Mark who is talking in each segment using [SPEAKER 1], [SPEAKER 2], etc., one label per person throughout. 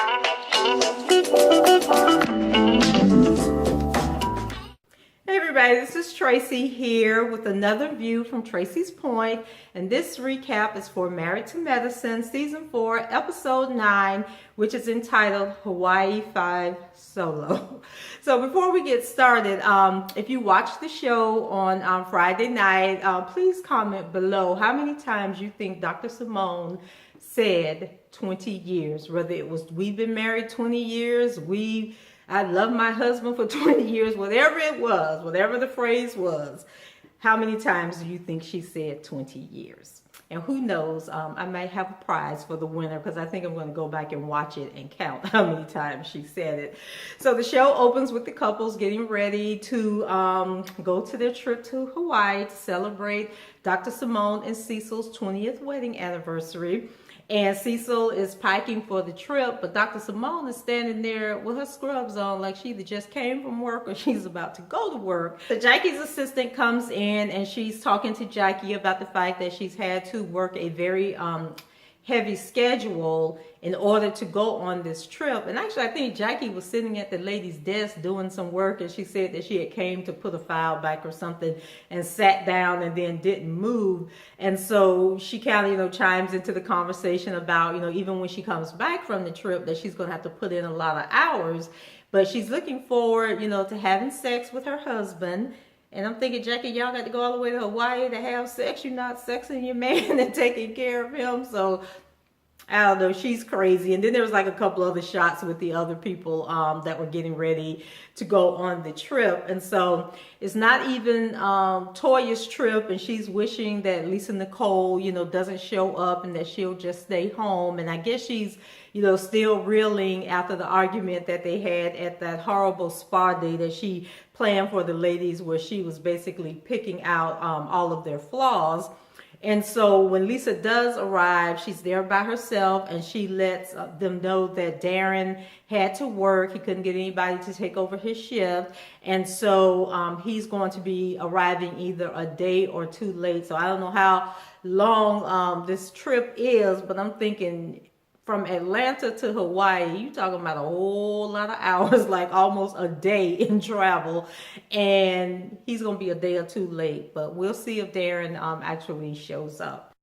[SPEAKER 1] Hey everybody, this is Tracy here with another view from Tracy's Point, and this recap is for Married to Medicine, Season 4, Episode 9, which is entitled Hawaii 5 Solo. So before we get started, if you watched the show on Friday night, please comment below how many times you think Dr. Simone said 20 years, whether it was we've been married 20 years, I love my husband for 20 years, whatever it was, whatever the phrase was. How many times do you think she said 20 years? And who knows, I might have a prize for the winner because I think I'm going to go back and watch it and count how many times she said it. So the show opens with the couples getting ready to go to their trip to Hawaii to celebrate Dr. Simone and Cecil's 20th wedding anniversary. And Cecil is packing for the trip, but Dr. Simone is standing there with her scrubs on like she either just came from work or she's about to go to work. So Jackie's assistant comes in and she's talking to Jackie about the fact that she's had to work a very heavy schedule in order to go on this trip. And actually, I think Jackie was sitting at the lady's desk doing some work, and she said that she had came to put a file back or something and sat down and then didn't move. And so she kind of, chimes into the conversation about, even when she comes back from the trip, that she's going to have to put in a lot of hours. But she's looking forward, to having sex with her husband. And I'm thinking, Jackie, y'all got to go all the way to Hawaii to have sex. You're not sexing your man and taking care of him. So, I don't know, she's crazy. And then there was like a couple other shots with the other people that were getting ready to go on the trip. And so it's not even Toya's trip, and she's wishing that Lisa Nicole, doesn't show up and that she'll just stay home. And I guess she's, still reeling after the argument that they had at that horrible spa day that she planned for the ladies, where she was basically picking out all of their flaws. And so when Lisa does arrive, she's there by herself, and she lets them know that Darren had to work. He couldn't get anybody to take over his shift. And so he's going to be arriving either a day or two late. So I don't know how long this trip is, but I'm thinking from Atlanta to Hawaii, you talking about a whole lot of hours, like almost a day in travel, and he's gonna be a day or two late. But we'll see if Darren actually shows up.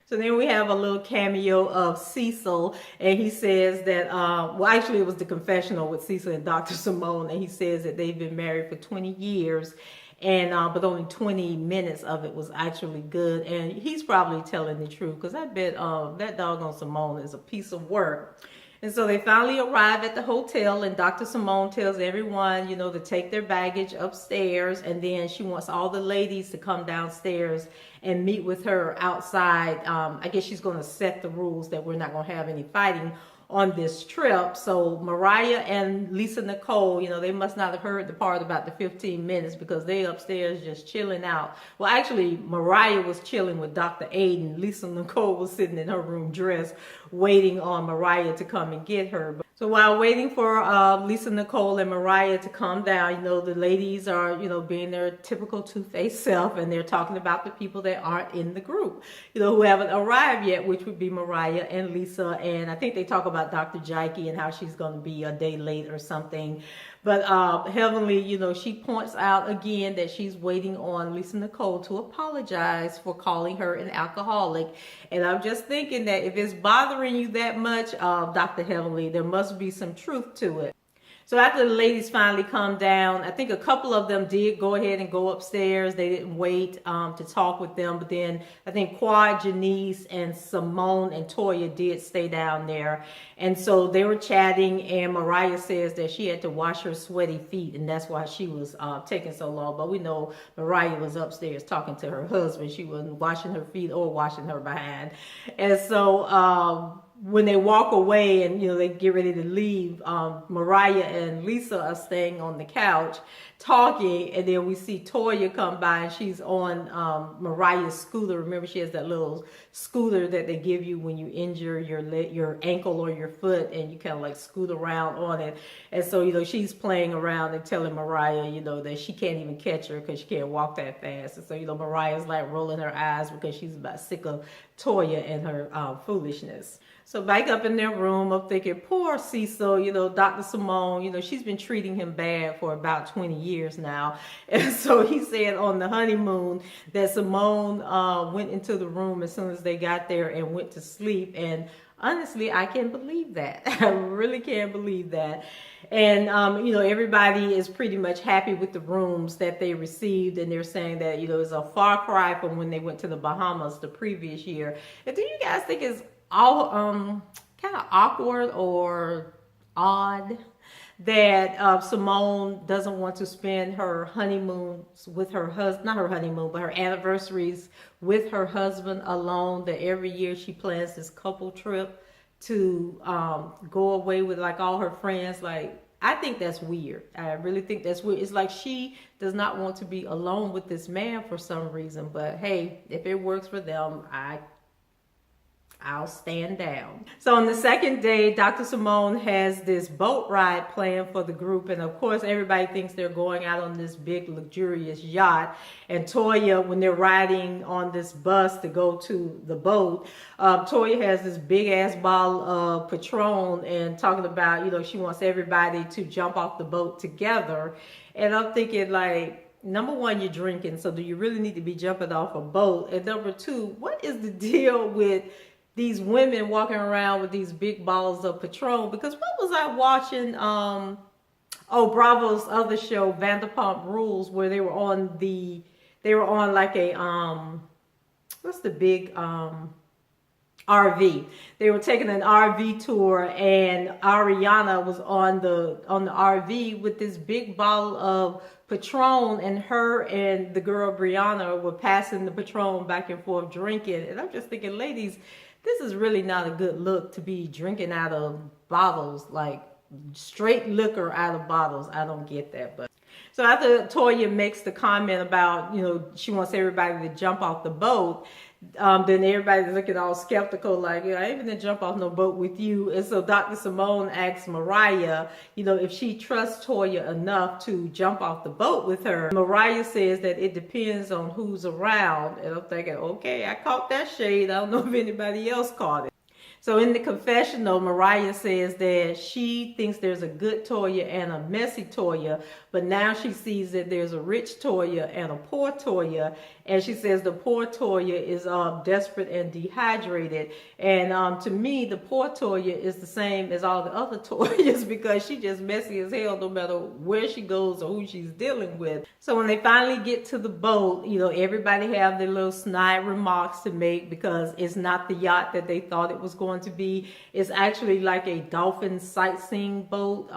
[SPEAKER 1] So then we have a little cameo of Cecil, and he says that, well, actually it was the confessional with Cecil and Dr. Simone, and he says that they've been married for 20 years. And but only 20 minutes of it was actually good, and he's probably telling the truth, because I bet that doggone Simone is a piece of work. And so they finally arrive at the hotel, and Dr. Simone tells everyone, to take their baggage upstairs, and then she wants all the ladies to come downstairs and meet with her outside. I guess she's going to set the rules that we're not going to have any fighting on this trip. So Mariah and Lisa Nicole, they must not have heard the part about the 15 minutes, because they upstairs just chilling out. Well, actually, Mariah was chilling with Dr. Aiden. Lisa Nicole was sitting in her room dressed, waiting on Mariah to come and get her. So while waiting for Lisa Nicole and Mariah to come down, the ladies are, being their typical two-faced self, and they're talking about the people that aren't in the group, who haven't arrived yet, which would be Mariah and Lisa. And I think they talk about Dr. Jackie and how she's going to be a day late or something. But Heavenly, she points out again that she's waiting on Lisa Nicole to apologize for calling her an alcoholic. And I'm just thinking that if it's bothering you that much, Dr. Heavenly, there must be some truth to it. So after the ladies finally come down, I think a couple of them did go ahead and go upstairs. They didn't wait to talk with them. But then I think Quad, Janice, and Simone and Toya did stay down there. And so they were chatting, and Mariah says that she had to wash her sweaty feet, and that's why she was taking so long. But we know Mariah was upstairs talking to her husband. She wasn't washing her feet or washing her behind. And so when they walk away and they get ready to leave, Mariah and Lisa are staying on the couch talking, and then we see Toya come by, and she's on Mariah's scooter. Remember, she has that little scooter that they give you when you injure your ankle or your foot, and you kind of like scoot around on it. And so she's playing around and telling Mariah that she can't even catch her because she can't walk that fast. And so Mariah's like rolling her eyes because she's about sick of Toya and her foolishness. So back up in their room, I'm thinking, poor Cecil, Dr. Simone, she's been treating him bad for about 20 years now. And so he said on the honeymoon that Simone went into the room as soon as they got there and went to sleep. And honestly, I can't believe that. I really can't believe that. And, everybody is pretty much happy with the rooms that they received. And they're saying that, it's a far cry from when they went to the Bahamas the previous year. And do you guys think it's all kind of awkward or odd that Simone doesn't want to spend her honeymoons with her husband, not her honeymoon, but her anniversaries with her husband alone, that every year she plans this couple trip to go away with like all her friends? Like, I think that's weird. I really think that's weird. It's like she does not want to be alone with this man for some reason, but hey, if it works for them, I'll stand down. So on the second day, Dr. Simone has this boat ride planned for the group. And of course, everybody thinks they're going out on this big, luxurious yacht. And Toya, when they're riding on this bus to go to the boat, Toya has this big ass bottle of Patron and talking about, she wants everybody to jump off the boat together. And I'm thinking, like, number one, you're drinking. So do you really need to be jumping off a boat? And number two, what is the deal with these women walking around with these big bottles of Patron? Because what was I watching? Bravo's other show, Vanderpump Rules, where they were on like a what's the big RV. They were taking an RV tour, and Ariana was on the RV with this big bottle of Patron, and her and the girl Brianna were passing the Patron back and forth drinking. And I'm just thinking, ladies, this is really not a good look to be drinking out of bottles, like straight liquor out of bottles. I don't get that. But so after Toya makes the comment about, she wants everybody to jump off the boat, then everybody's looking all skeptical, like, I ain't gonna jump off no boat with you. And so Dr. Simone asks Mariah, if she trusts Toya enough to jump off the boat with her. Mariah says that it depends on who's around. And I'm thinking, okay, I caught that shade. I don't know if anybody else caught it. So in the confessional, Mariah says that she thinks there's a good Toya and a messy Toya, but now she sees that there's a rich Toya and a poor Toya, and she says the poor Toya is desperate and dehydrated. And to me, the poor Toya is the same as all the other Toyas because she just messy as hell no matter where she goes or who she's dealing with. So when they finally get to the boat, everybody have their little snide remarks to make because it's not the yacht that they thought it was going to be. It's actually like a dolphin sightseeing boat,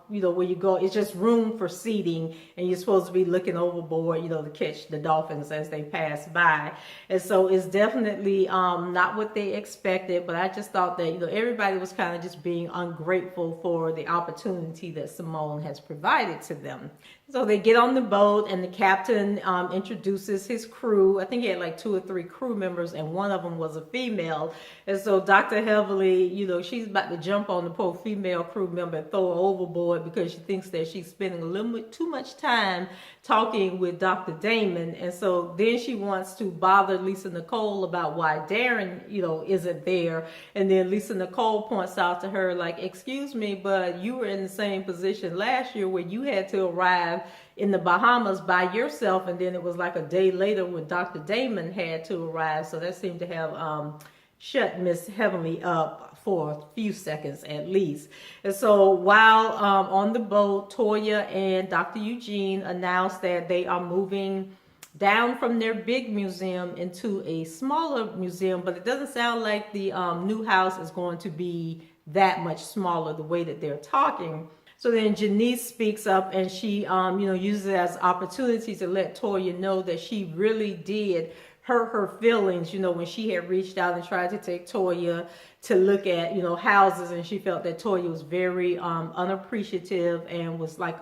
[SPEAKER 1] where you go, it's just room for seating, and you're supposed to be looking overboard, to catch the dolphins as they pass by. And so it's definitely not what they expected, but I just thought that, everybody was kind of just being ungrateful for the opportunity that Simone has provided to them. So they get on the boat, and the captain introduces his crew. I think he had like 2 or 3 crew members, and one of them was a female. And so Dr. Heavily, she's about to jump on the poor female crew member and throw her overboard because she thinks that she's spending a little bit too much time talking with Dr. Damon. And so then she wants to bother Lisa Nicole about why Darren, isn't there. And then Lisa Nicole points out to her, like, excuse me, but you were in the same position last year where you had to arrive in the Bahamas by yourself, and then it was like a day later when Dr. Damon had to arrive. So that seemed to have shut Miss Heavenly up for a few seconds at least. And so while on the boat, Toya and Dr. Eugene announced that they are moving down from their big museum into a smaller museum, but it doesn't sound like the new house is going to be that much smaller the way that they're talking. So then Janice speaks up, and she, uses it as opportunity to let Toya know that she really did hurt her feelings, when she had reached out and tried to take Toya to look at, houses, and she felt that Toya was very unappreciative and was like,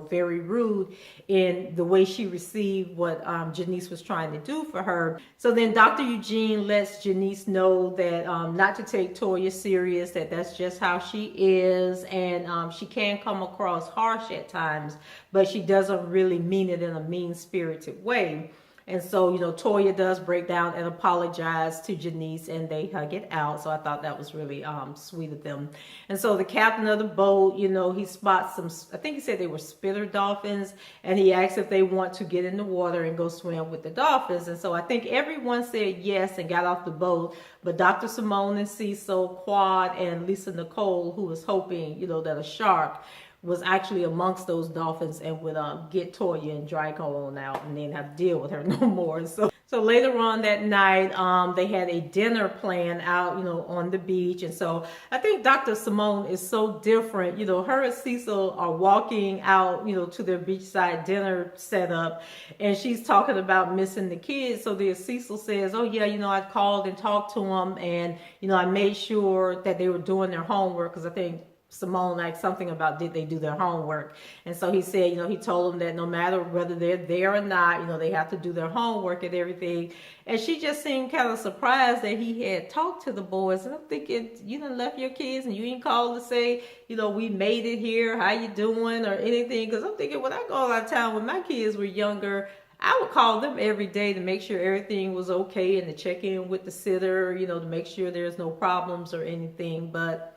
[SPEAKER 1] very rude in the way she received what Janice was trying to do for her. So then Dr. Eugene lets Janice know that not to take Toya serious, that that's just how she is, and she can come across harsh at times, but she doesn't really mean it in a mean-spirited way. And so, Toya does break down and apologize to Janice, and they hug it out. So I thought that was really sweet of them. And so the captain of the boat, he spots some, I think he said they were spitter dolphins, and he asks if they want to get in the water and go swim with the dolphins. And so I think everyone said yes and got off the boat, but Dr. Simone and Cecil, Quad, and Lisa Nicole, who was hoping, that a shark was actually amongst those dolphins and would get Toya and drag her on out and then have to deal with her no more. And so later on that night, they had a dinner plan out, on the beach. And so I think Dr. Simone is so different. Her and Cecil are walking out, to their beachside dinner setup, and she's talking about missing the kids. So then Cecil says, oh yeah, I called and talked to them, and, I made sure that they were doing their homework, because I think Simone asked something about did they do their homework. And so he said, he told them that no matter whether they're there or not, they have to do their homework and everything. And she just seemed kind of surprised that he had talked to the boys. And I'm thinking, you done left your kids and you ain't called to say, we made it here, how you doing, or anything. Because I'm thinking, when I go out of town when my kids were younger, I would call them every day to make sure everything was okay and to check in with the sitter, to make sure there's no problems or anything. But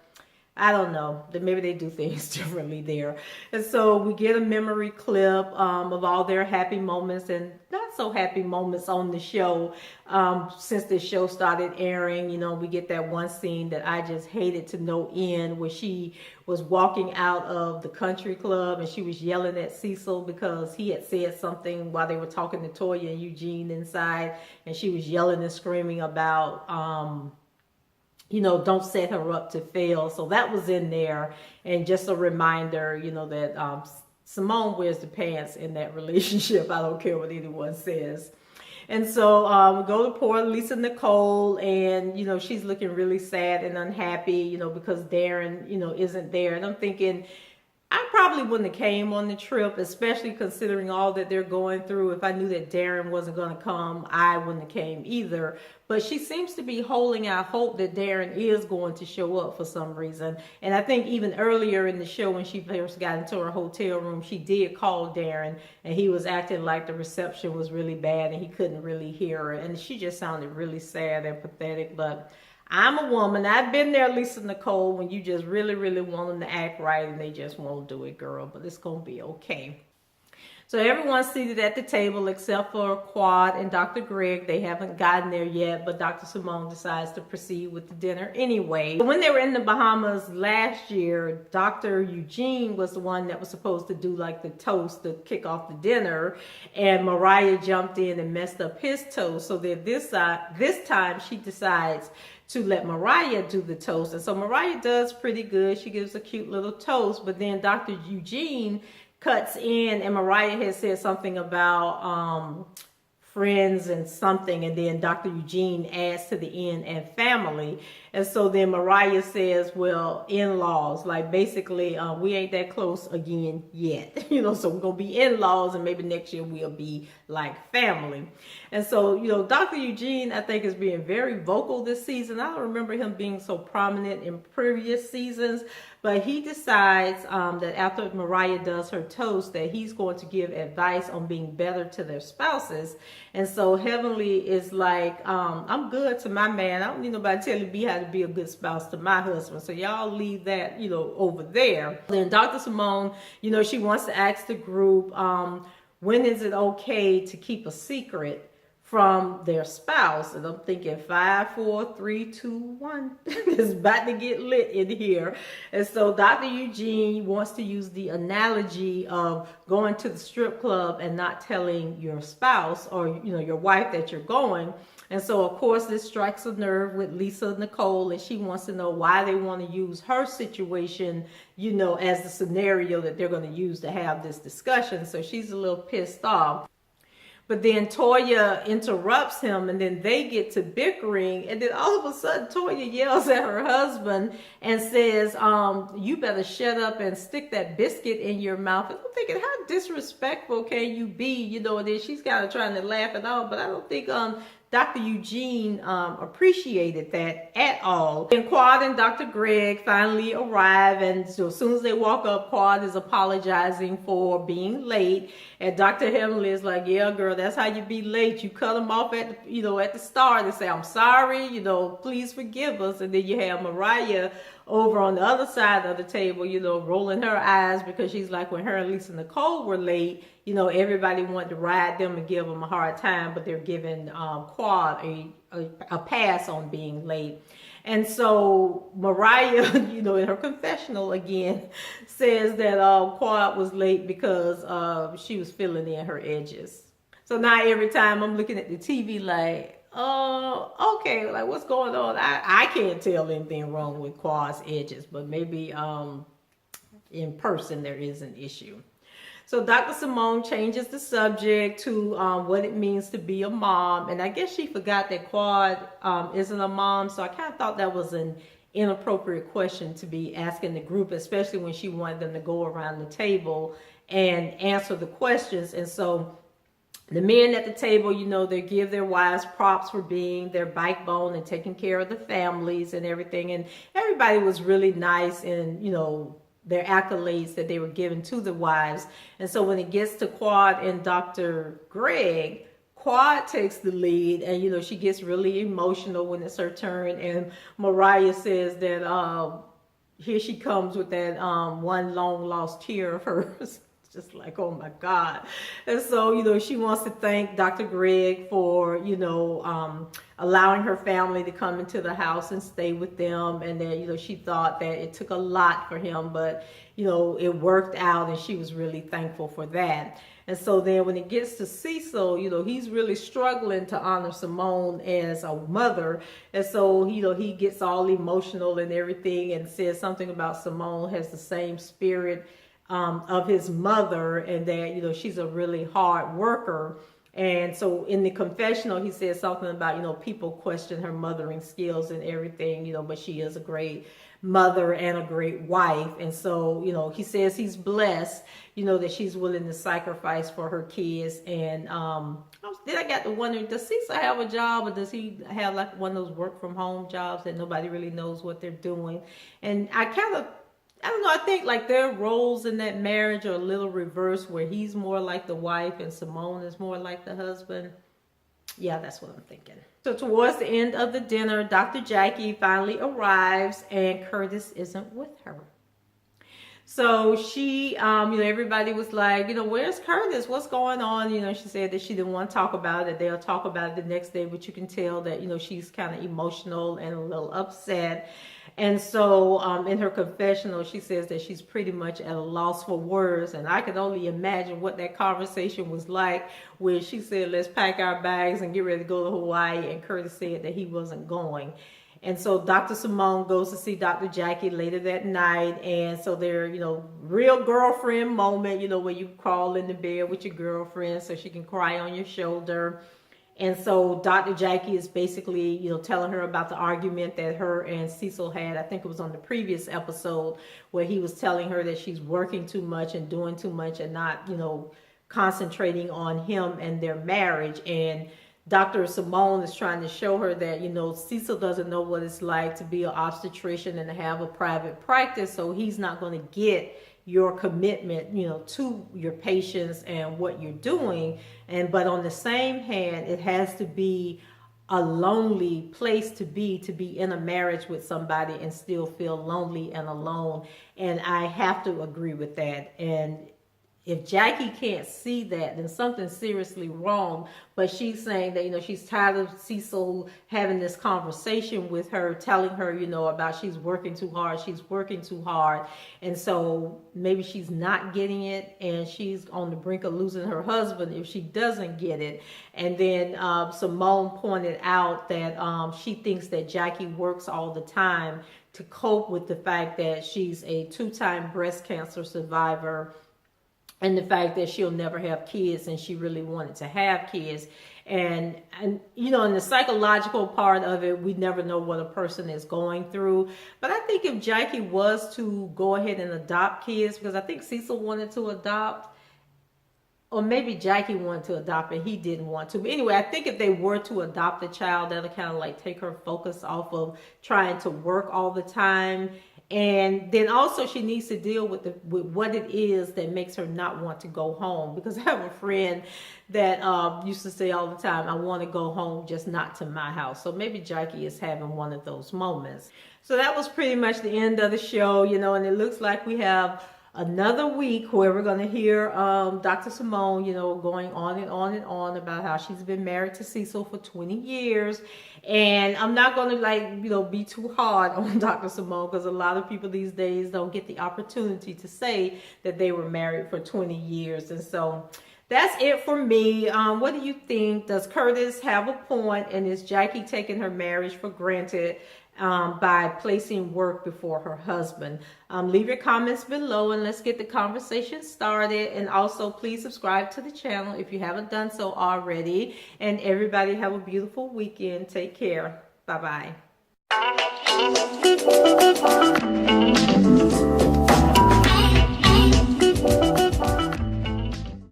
[SPEAKER 1] I don't know, that maybe they do things differently there. And so we get a memory clip of all their happy moments and not so happy moments on the show. Since the show started airing, we get that one scene that I just hated to no end, where she was walking out of the country club and she was yelling at Cecil because he had said something while they were talking to Toya and Eugene inside, and she was yelling and screaming about don't set her up to fail. So that was in there. And just a reminder, that Simone wears the pants in that relationship. I don't care what anyone says. And so we go to poor Lisa Nicole, and, she's looking really sad and unhappy, because Darren, isn't there. And I'm thinking, I probably wouldn't have came on the trip, especially considering all that they're going through. If I knew that Darren wasn't going to come, I wouldn't have came either. But she seems to be holding out hope that Darren is going to show up for some reason. And I think even earlier in the show, when she first got into her hotel room, she did call Darren, and he was acting like the reception was really bad and he couldn't really hear her. And she just sounded really sad and pathetic. But I'm a woman. I've been there, Lisa Nicole, when you just really, really want them to act right and they just won't do it, girl. But it's going to be okay. So everyone's seated at the table except for Quad and Dr. Greg. They haven't gotten there yet, but Dr. Simone decides to proceed with the dinner anyway. When they were in the Bahamas last year, Dr. Eugene was the one that was supposed to do like the toast to kick off the dinner, and Mariah jumped in and messed up his toast. So that this time she decides to let Mariah do the toast. And so Mariah does pretty good. She gives a cute little toast, but then Dr. Eugene cuts in, and Mariah has said something about friends and something, and then Dr. Eugene adds to the end and family. And so then Mariah says, well, in-laws, like basically we ain't that close again yet, so we're gonna be in-laws, and maybe next year we'll be like family. And so, Dr. Eugene, I think, is being very vocal this season. I don't remember him being so prominent in previous seasons, but he decides that after Mariah does her toast, that he's going to give advice on being better to their spouses. And so Heavenly is like, I'm good to my man. I don't need nobody telling me how to be a good spouse to my husband. So y'all leave that, over there. Then Dr. Simone, she wants to ask the group, when is it okay to keep a secret from their spouse? And I'm thinking 5, 4, 3, 2, 1. It's about to get lit in here. And so Dr. Eugene wants to use the analogy of going to the strip club and not telling your spouse or your wife that you're going. And so, of course, this strikes a nerve with Lisa Nicole, and she wants to know why they want to use her situation, as the scenario that they're going to use to have this discussion. So she's a little pissed off. But then Toya interrupts him, and then they get to bickering, and then all of a sudden Toya yells at her husband and says, "You better shut up and stick that biscuit in your mouth." And I'm thinking, how disrespectful can you be? And then she's kind of trying to laugh it off, but I don't think Dr. Eugene appreciated that at all. And Quad and Dr. Greg finally arrive, and so as soon as they walk up, Quad is apologizing for being late, and Dr. Heavenly is like, "Yeah, girl, that's how you be late. You cut them off at the start and say, 'I'm sorry, please forgive us.'" And then you have Mariah over on the other side of the table, rolling her eyes because she's like, when her and Lisa Nicole were late, everybody wanted to ride them and give them a hard time, but they're giving Quad a pass on being late. And so Mariah, in her confessional again, says that Quad was late because she was filling in her edges. So now every time I'm looking at the TV like, oh, okay, like what's going on? I can't tell anything wrong with Quad's edges, but maybe in person there is an issue. So Dr. Simone changes the subject to what it means to be a mom. And I guess she forgot that Quad isn't a mom. So I kind of thought that was an inappropriate question to be asking the group, especially when she wanted them to go around the table and answer the questions. And so the men at the table, they give their wives props for being their backbone and taking care of the families and everything. And everybody was really nice in, their accolades that they were given to the wives. And so when it gets to Quad and Dr. Greg, Quad takes the lead, and she gets really emotional when it's her turn. And Mariah says that here she comes with that one long lost tear of hers. Just like, oh my God. And so, she wants to thank Dr. Greg for, allowing her family to come into the house and stay with them. And that, she thought that it took a lot for him, but, it worked out, and she was really thankful for that. And so then when it gets to Cecil, he's really struggling to honor Simone as a mother. And so, he gets all emotional and everything and says something about Simone has the same spirit of his mother, and that she's a really hard worker. And so in the confessional he said something about people question her mothering skills and everything, but she is a great mother and a great wife. And so he says he's blessed that she's willing to sacrifice for her kids. And then I got to wondering, does Cecil have a job, or does he have like one of those work from home jobs that nobody really knows what they're doing? And I don't know, I think like their roles in that marriage are a little reversed, where he's more like the wife and Simone is more like the husband. Yeah, that's what I'm thinking. So towards the end of the dinner, Dr. Jackie finally arrives, and Curtis isn't with her. So she, everybody was like, where's Curtis? What's going on? She said that she didn't want to talk about it. They'll talk about it the next day, but you can tell that, she's kind of emotional and a little upset. And so in her confessional, she says that she's pretty much at a loss for words. And I can only imagine what that conversation was like, where she said, let's pack our bags and get ready to go to Hawaii. And Curtis said that he wasn't going. And so Dr. Simone goes to see Dr. Jackie later that night. And so they're, real girlfriend moment, where you crawl in the bed with your girlfriend so she can cry on your shoulder. And so Dr. Jackie is basically, telling her about the argument that her and Cecil had. I think it was on the previous episode, where he was telling her that she's working too much and doing too much and not, concentrating on him and their marriage. And Dr. Simone is trying to show her that, Cecil doesn't know what it's like to be an obstetrician and to have a private practice. So he's not going to get your commitment, to your patients and what you're doing. But on the same hand, it has to be a lonely place to be in a marriage with somebody and still feel lonely and alone. And I have to agree with that. And if Jackie can't see that, then something's seriously wrong. But she's saying that, she's tired of Cecil having this conversation with her, telling her, about she's working too hard. And so maybe she's not getting it, and she's on the brink of losing her husband if she doesn't get it. And then Simone pointed out that she thinks that Jackie works all the time to cope with the fact that she's a 2-time breast cancer survivor, and the fact that she'll never have kids and she really wanted to have kids. And you know, in the psychological part of it, we never know what a person is going through. But I think if Jackie was to go ahead and adopt kids, because I think Cecil wanted to adopt, or maybe Jackie wanted to adopt and he didn't want to. But anyway, I think if they were to adopt a child, that'll kind of like take her focus off of trying to work all the time. And then also she needs to deal with with what it is that makes her not want to go home. Because I have a friend that used to say all the time, I want to go home, just not to my house. So maybe Jackie is having one of those moments. So that was pretty much the end of the show, you know, and it looks like we have another week where we're going to hear Dr. Simone, you know, going on and on and on about how she's been married to Cecil for 20 years. And I'm not going to, like, you know, be too hard on Dr. Simone, because a lot of people these days don't get the opportunity to say that they were married for 20 years. And so that's it for me. What do you think? Does Curtis have a point, and is Jackie taking her marriage for granted by placing work before her husband? Leave your comments below and let's get the conversation started. And also please subscribe to the channel if you haven't done so already. And everybody have a beautiful weekend. Take care. Bye-bye.